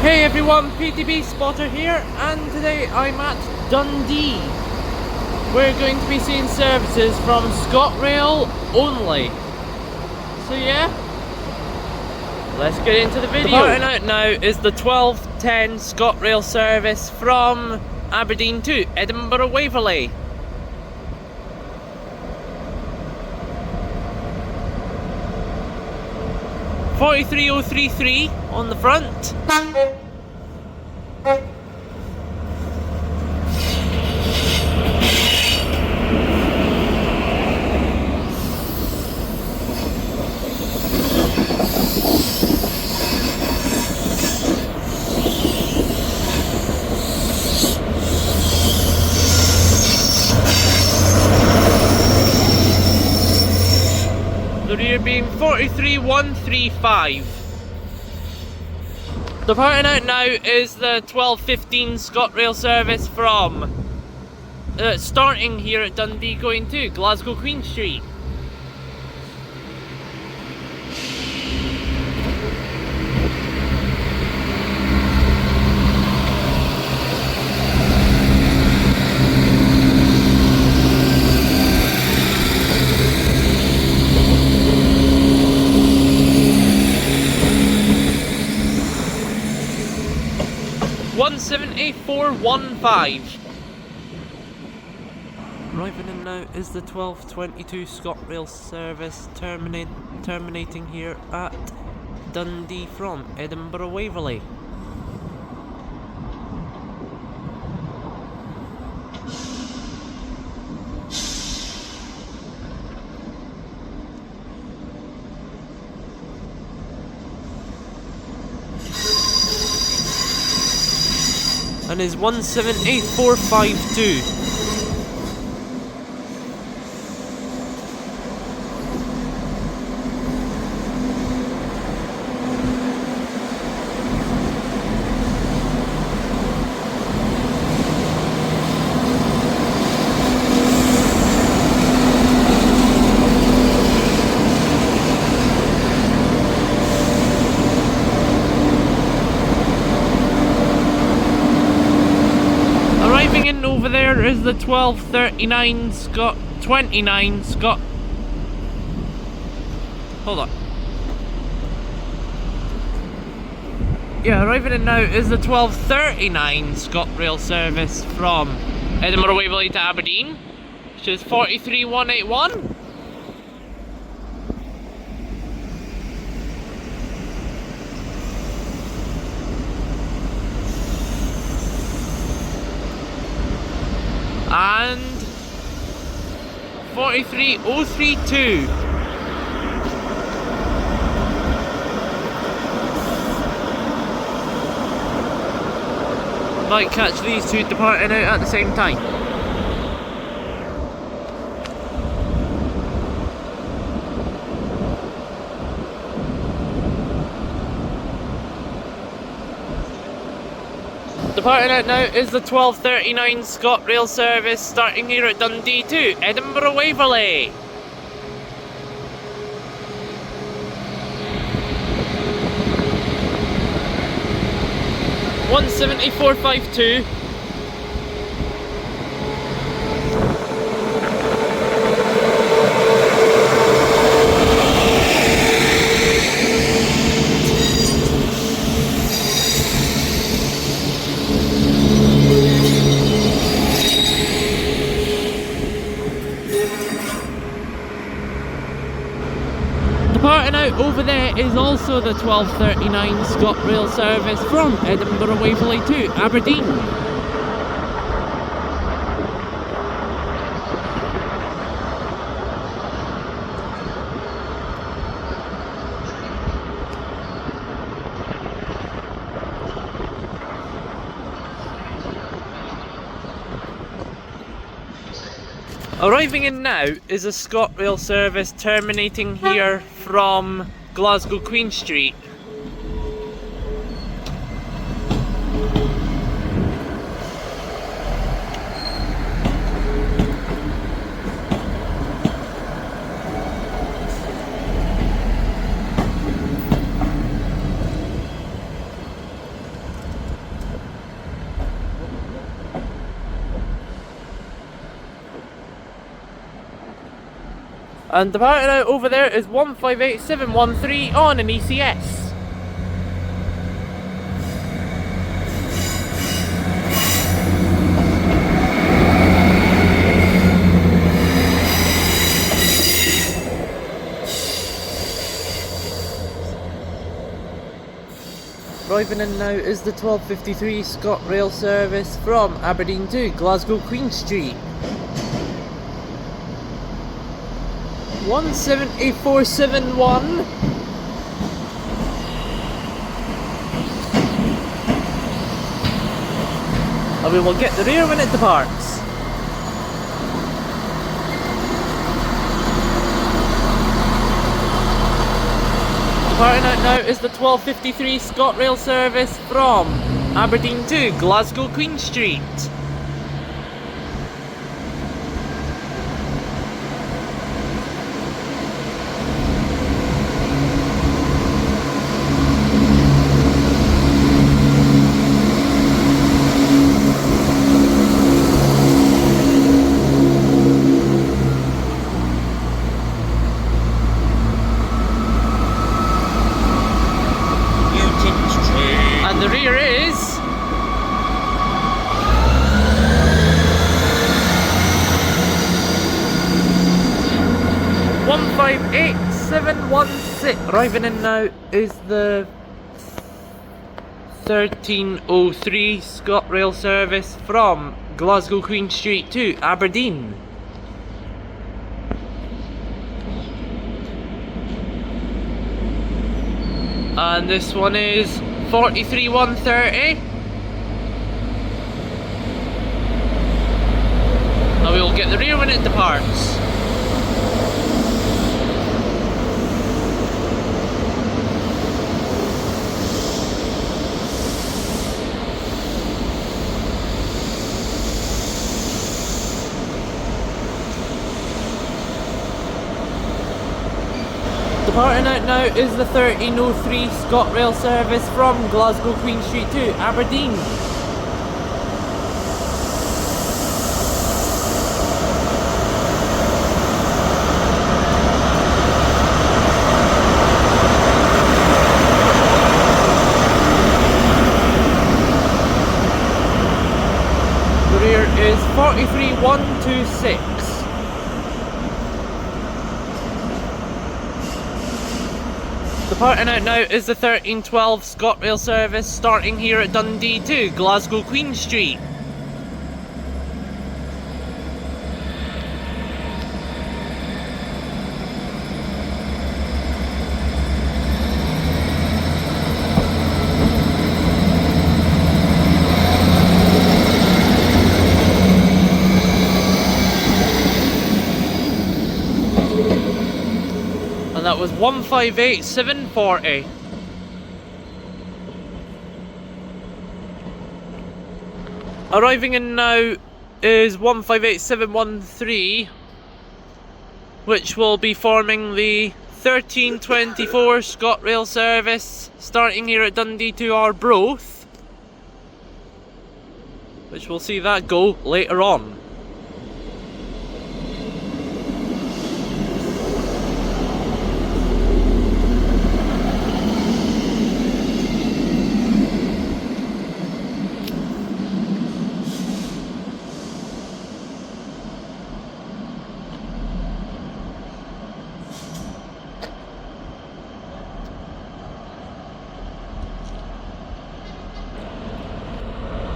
Hey everyone, PTB Spotter here, and today I'm at Dundee. We're going to be seeing services from Scotrail only. So yeah, let's get into the video. Departing out now is the 12:10 Scotrail service from Aberdeen to Edinburgh Waverley. $43,033 on the front. The rear being 43,135. Departing out now is the 12:15 Scotrail service from starting here at Dundee going to Glasgow Queen Street. $174.15. Arriving in now is the 12:22 Scotrail service terminating here at Dundee from Edinburgh Waverley. And is 178,452. Arriving in over there is the 12:39 Hold on. Yeah, arriving in now is the 12:39 Scotrail service from Edinburgh Waverley to Aberdeen, which is 43,181. And 43,032. Might catch these two departing out at the same time. Departing out now is the 12:39 Scotrail service starting here at Dundee to Edinburgh Waverley. $174.52. Departing out over there is also the 12:39 Scotrail service from Edinburgh Waverley to Aberdeen. Arriving in now is a Scotrail service terminating here from Glasgow Queen Street. And the parting out over there is 158713 on an ECS. Arriving in now is the 1253 Scotrail service from Aberdeen to Glasgow Queen Street. 17471. And we will get the rear when it departs. Departing out now is the 1253 Scotrail service from Aberdeen to Glasgow Queen Street. And the rear is 158716. Arriving in now is the 1303 Scotrail service from Glasgow Queen Street to Aberdeen. And this one is 43130. And we will get the rear when it departs. Departing out now is the 1303 Scotrail service from Glasgow Queen Street to Aberdeen. The rear is 43126. Departing out now is the 1312 Scotrail service starting here at Dundee to Glasgow Queen Street. And that was 158740. Arriving in now is 158713, which will be forming the 1324 Scotrail service starting here at Dundee to Arbroath, which we'll see that go later on.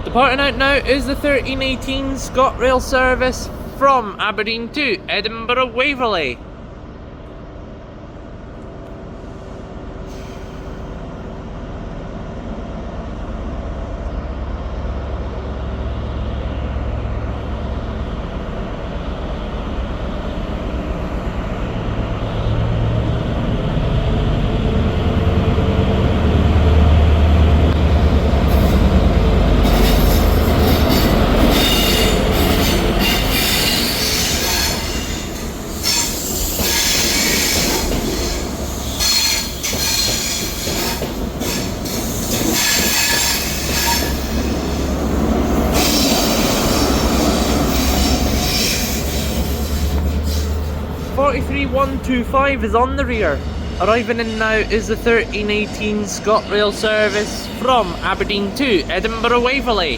Departing out now is the 1318 Scotrail service from Aberdeen to Edinburgh Waverley. 43125 is on the rear. Arriving in now is the 1318 Scotrail service from Aberdeen to Edinburgh Waverley.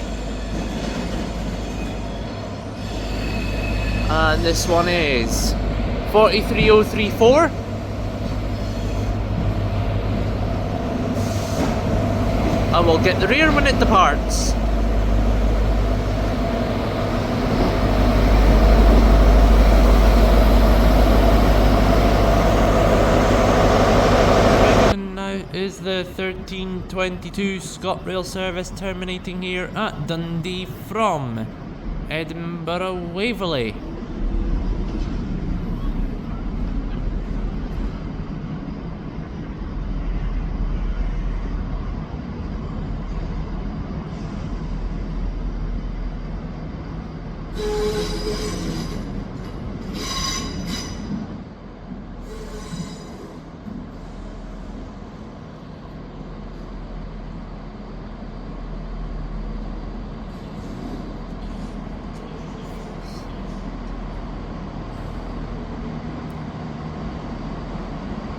And this one is 43034. I will get the rear when it departs. Is the 1322 Scotrail service terminating here at Dundee from Edinburgh Waverley.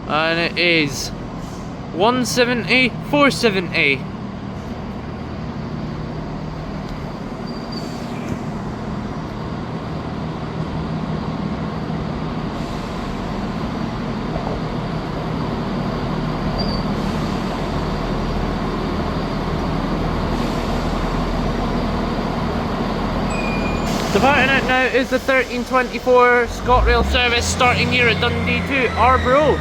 And it is 170, 470. Departing out now is the 1324 Scotrail service starting here at Dundee to Arborough.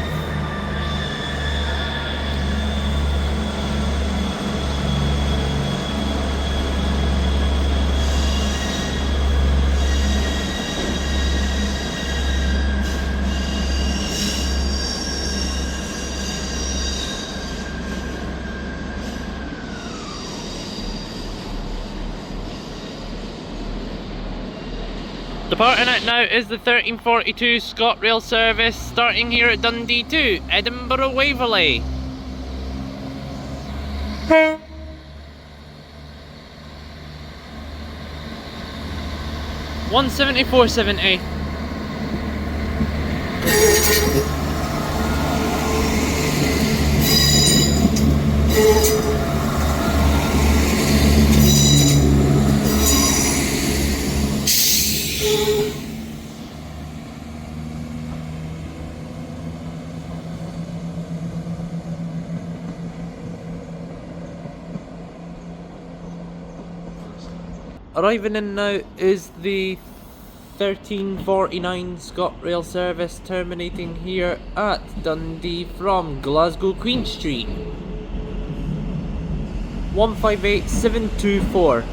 Departing out now is the 1342 Scotrail service starting here at Dundee to Edinburgh Waverley. $174.70. Arriving in now is the 1349 Scotrail service terminating here at Dundee from Glasgow Queen Street. 158724.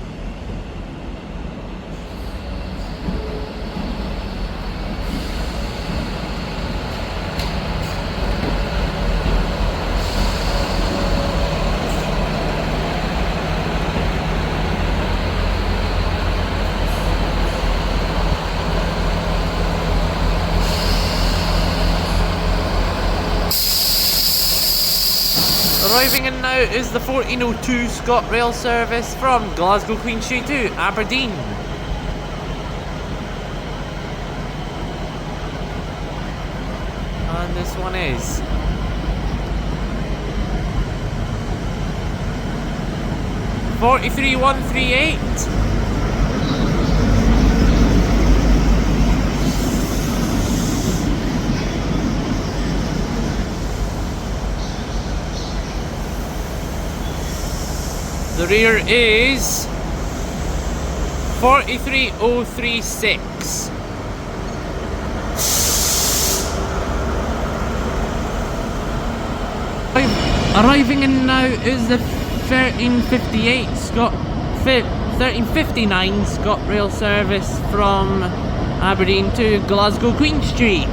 Arriving in now is the 1402 Scotrail service from Glasgow Queen Street to Aberdeen. And this one is 43138. The rear is 43036. Arriving in now is the 1359 Scotrail service from Aberdeen to Glasgow Queen Street.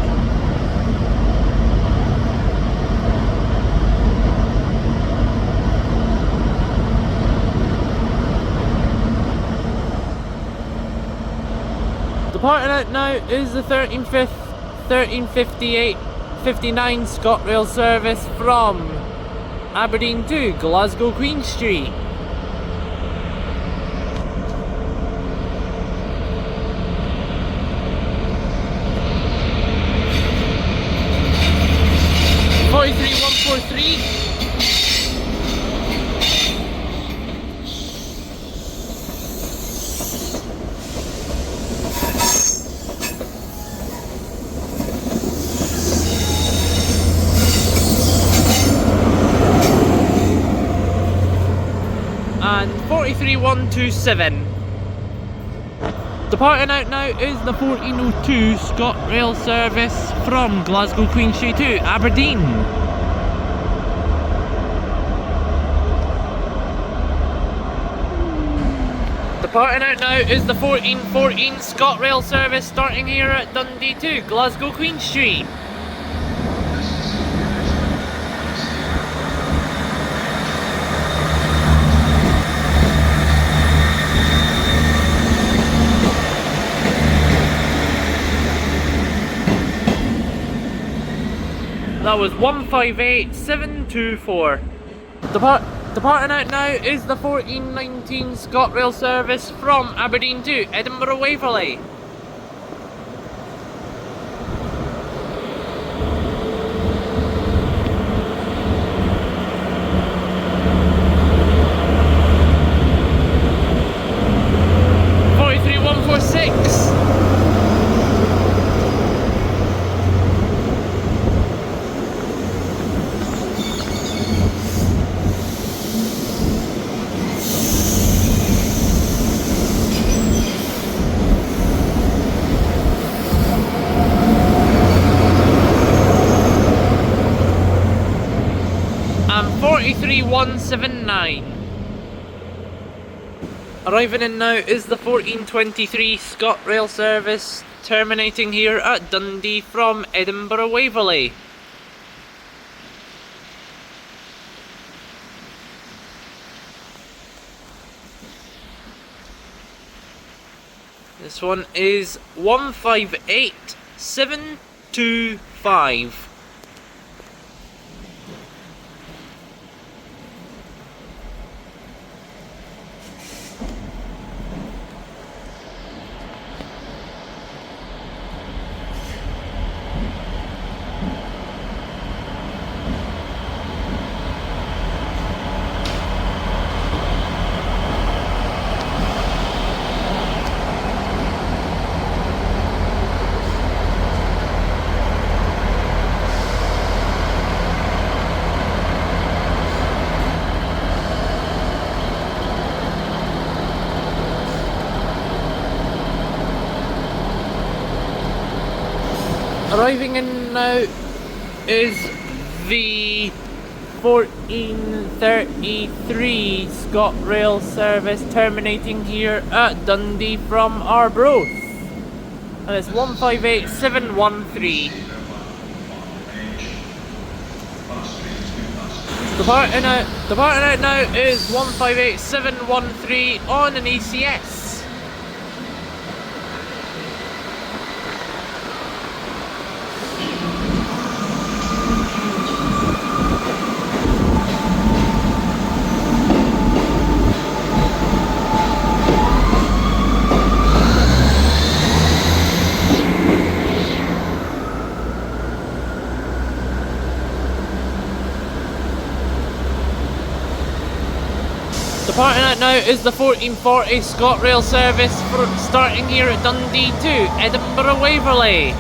Departing out now is the 1359 Scotrail service from Aberdeen to Glasgow Queen Street. 4143. And 43127. Departing out now is the 1402 Scotrail service from Glasgow Queen Street to Aberdeen. Departing out now is the 1414 Scotrail service starting here at Dundee to Glasgow Queen Street. That was 158724. Departing out now is the 1419 Scotrail service from Aberdeen to Edinburgh Waverley. And 43179. Arriving in now is the 1423 Scotrail service terminating here at Dundee from Edinburgh Waverley. This one is 158725. Arriving in now is the 1433 Scotrail service terminating here at Dundee from Arbroath. And it's 158713. Departing out now is 158713 on an ECS. Departing out now is the 1440 Scotrail service starting here at Dundee to Edinburgh Waverley.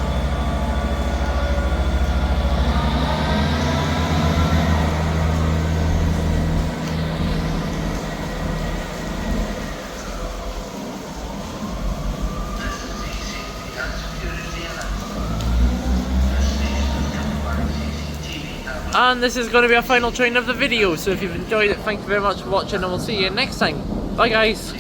And this is going to be our final train of the video, so if you've enjoyed it, thank you very much for watching and we'll see you next time. Bye guys!